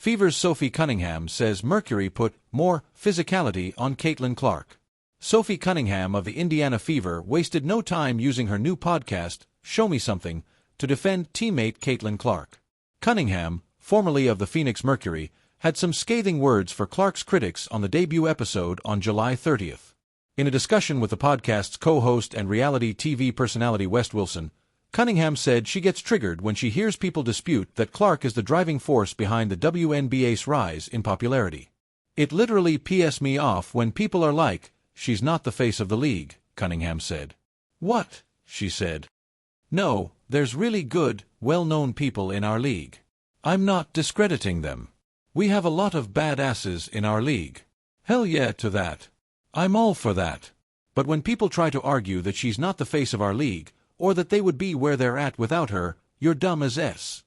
Fever's Sophie Cunningham says Mercury put more physicality on Caitlin Clark. Sophie Cunningham of the Indiana Fever wasted no time using her new podcast, Show Me Something, to defend teammate Caitlin Clark. Cunningham, formerly of the Phoenix Mercury, had some scathing words for Clark's critics on the debut episode on July 30th. In a discussion with the podcast's co-host and reality TV personality West Wilson, Cunningham said she gets triggered when she hears people dispute that Clark is the driving force behind the WNBA's rise in popularity. It literally pisses me off when people are like, she's not the face of the league, Cunningham said. What? She said. No, there's really good, well-known people in our league. I'm not discrediting them. We have a lot of badasses in our league. Hell yeah to that. I'm all for that. But when people try to argue that she's not the face of our league, or that they would be where they're at without her, you're dumb as S.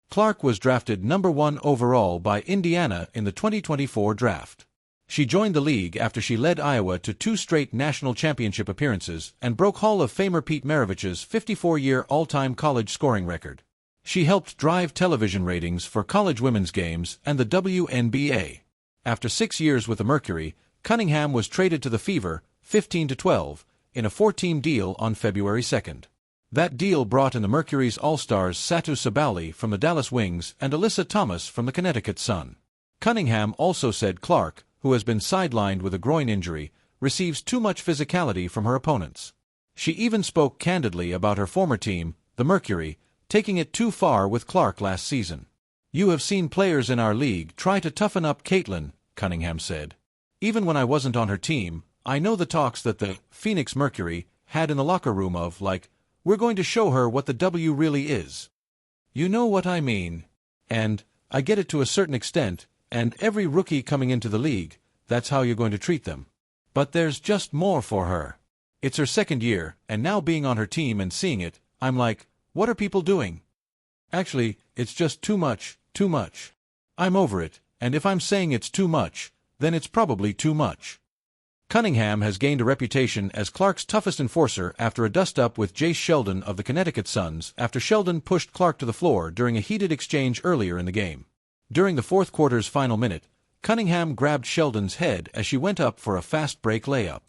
Clark was drafted number 1 overall by Indiana in the 2024 draft. She joined the league after she led Iowa to 2 straight national championship appearances and broke Hall of Famer Pete Maravich's 54-year all-time college scoring record. She helped drive television ratings for college women's games and the WNBA. After 6 years with the Mercury, Cunningham was traded to the Fever, 15-12, in a 4-team deal on February 2nd. That deal brought in the Mercury's All-Stars Satu Sabali from the Dallas Wings and Alyssa Thomas from the Connecticut Sun. Cunningham also said Clark, who has been sidelined with a groin injury, receives too much physicality from her opponents. She even spoke candidly about her former team, the Mercury, taking it too far with Clark last season. You have seen players in our league try to toughen up Caitlin, Cunningham said. Even when I wasn't on her team, I know the talks that the Phoenix Mercury had in the locker room of, like, we're going to show her what the W really is. You know what I mean. And, I get it to a certain extent, and every rookie coming into the league, that's how you're going to treat them. But there's just more for her. It's her 2nd year, and now being on her team and seeing it, I'm like, what are people doing? Actually, it's just too much, too much. I'm over it, and if I'm saying it's too much, then it's probably too much. Cunningham has gained a reputation as Clark's toughest enforcer after a dust-up with Jace Sheldon of the Connecticut Suns after Sheldon pushed Clark to the floor during a heated exchange earlier in the game. During the 4th quarter's final minute, Cunningham grabbed Sheldon's head as she went up for a fast break layup.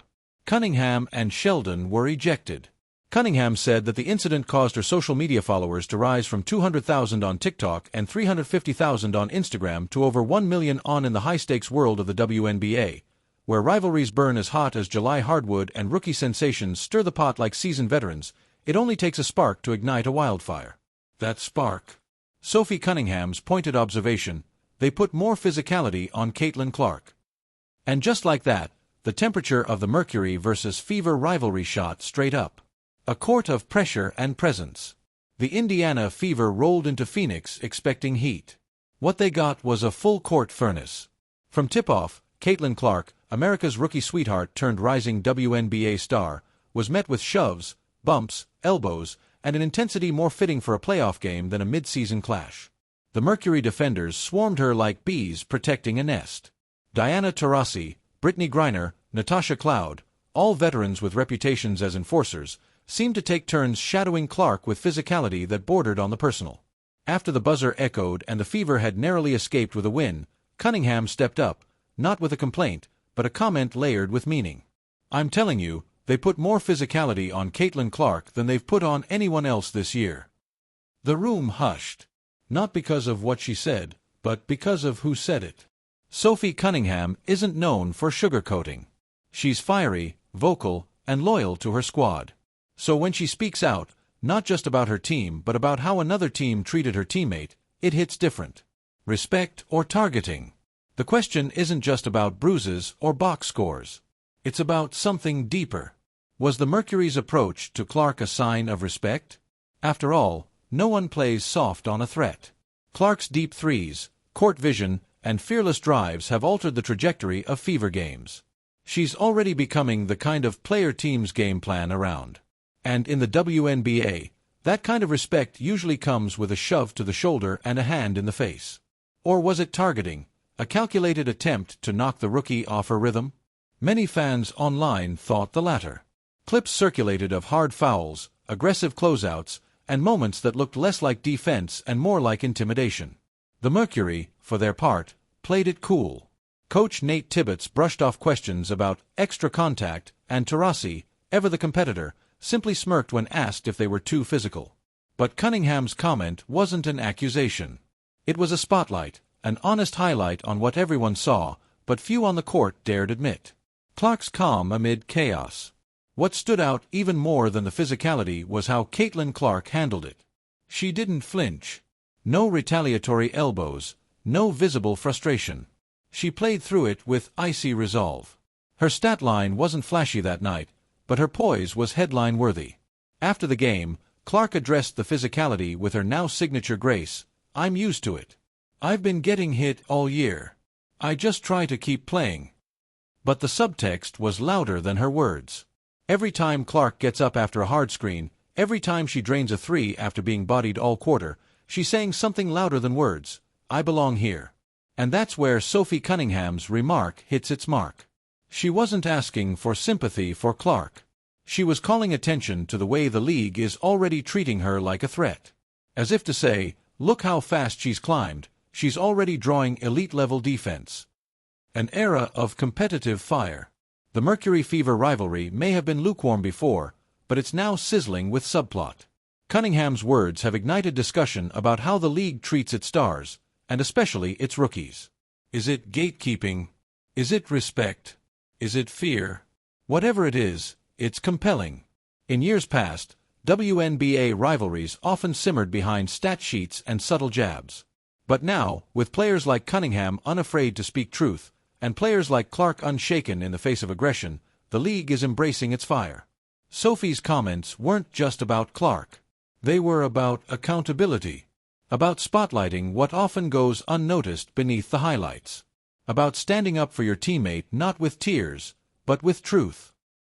Cunningham and Sheldon were ejected. Cunningham said that the incident caused her social media followers to rise from 200,000 on TikTok and 350,000 on Instagram to over 1 million in the high-stakes world of the WNBA, where rivalries burn as hot as July hardwood and rookie sensations stir the pot like seasoned veterans. It only takes a spark to ignite a wildfire. That spark. Sophie Cunningham's pointed observation, they put more physicality on Caitlin Clark. And just like that, the temperature of the Mercury versus Fever rivalry shot straight up. A court of pressure and presence. The Indiana Fever rolled into Phoenix expecting heat. What they got was a full-court furnace. From tip-off, Caitlin Clark, America's rookie sweetheart turned rising WNBA star, was met with shoves, bumps, elbows, and an intensity more fitting for a playoff game than a mid-season clash. The Mercury defenders swarmed her like bees protecting a nest. Diana Taurasi, Brittany Griner, Natasha Cloud, all veterans with reputations as enforcers, seemed to take turns shadowing Clark with physicality that bordered on the personal. After the buzzer echoed and the Fever had narrowly escaped with a win, Cunningham stepped up, not with a complaint, but a comment layered with meaning. I'm telling you, they put more physicality on Caitlin Clark than they've put on anyone else this year. The room hushed. Not because of what she said, but because of who said it. Sophie Cunningham isn't known for sugarcoating. She's fiery, vocal, and loyal to her squad. So when she speaks out, not just about her team but about how another team treated her teammate, it hits different. Respect or targeting? The question isn't just about bruises or box scores. It's about something deeper. Was the Mercury's approach to Clark a sign of respect? After all, no one plays soft on a threat. Clark's deep threes, court vision, and fearless drives have altered the trajectory of Fever games. She's already becoming the kind of player teams game plan around. And in the WNBA, that kind of respect usually comes with a shove to the shoulder and a hand in the face. Or was it targeting, a calculated attempt to knock the rookie off her rhythm? Many fans online thought the latter. Clips circulated of hard fouls, aggressive closeouts, and moments that looked less like defense and more like intimidation. The Mercury, for their part, played it cool. Coach Nate Tibbetts brushed off questions about extra contact, and Taurasi, ever the competitor, simply smirked when asked if they were too physical. But Cunningham's comment wasn't an accusation. It was a spotlight, an honest highlight on what everyone saw, but few on the court dared admit. Clark's calm amid chaos. What stood out even more than the physicality was how Caitlin Clark handled it. She didn't flinch. No retaliatory elbows, no visible frustration. She played through it with icy resolve. Her stat line wasn't flashy that night, but her poise was headline-worthy. After the game, Clark addressed the physicality with her now signature grace. "I'm used to it. I've been getting hit all year. I just try to keep playing." But the subtext was louder than her words. Every time Clark gets up after a hard screen, every time she drains a three after being bodied all quarter, she's saying something louder than words. "I belong here." And that's where Sophie Cunningham's remark hits its mark. She wasn't asking for sympathy for Clark. She was calling attention to the way the league is already treating her like a threat. As if to say, look how fast she's climbed, she's already drawing elite-level defense. An era of competitive fire. The Mercury Fever rivalry may have been lukewarm before, but it's now sizzling with subplot. Cunningham's words have ignited discussion about how the league treats its stars, and especially its rookies. Is it gatekeeping? Is it respect? Is it fear? Whatever it is, it's compelling. In years past, WNBA rivalries often simmered behind stat sheets and subtle jabs. But now, with players like Cunningham unafraid to speak truth, and players like Clark unshaken in the face of aggression, the league is embracing its fire. Sophie's comments weren't just about Clark. They were about accountability. About spotlighting what often goes unnoticed beneath the highlights. About standing up for your teammate not with tears, but with truth.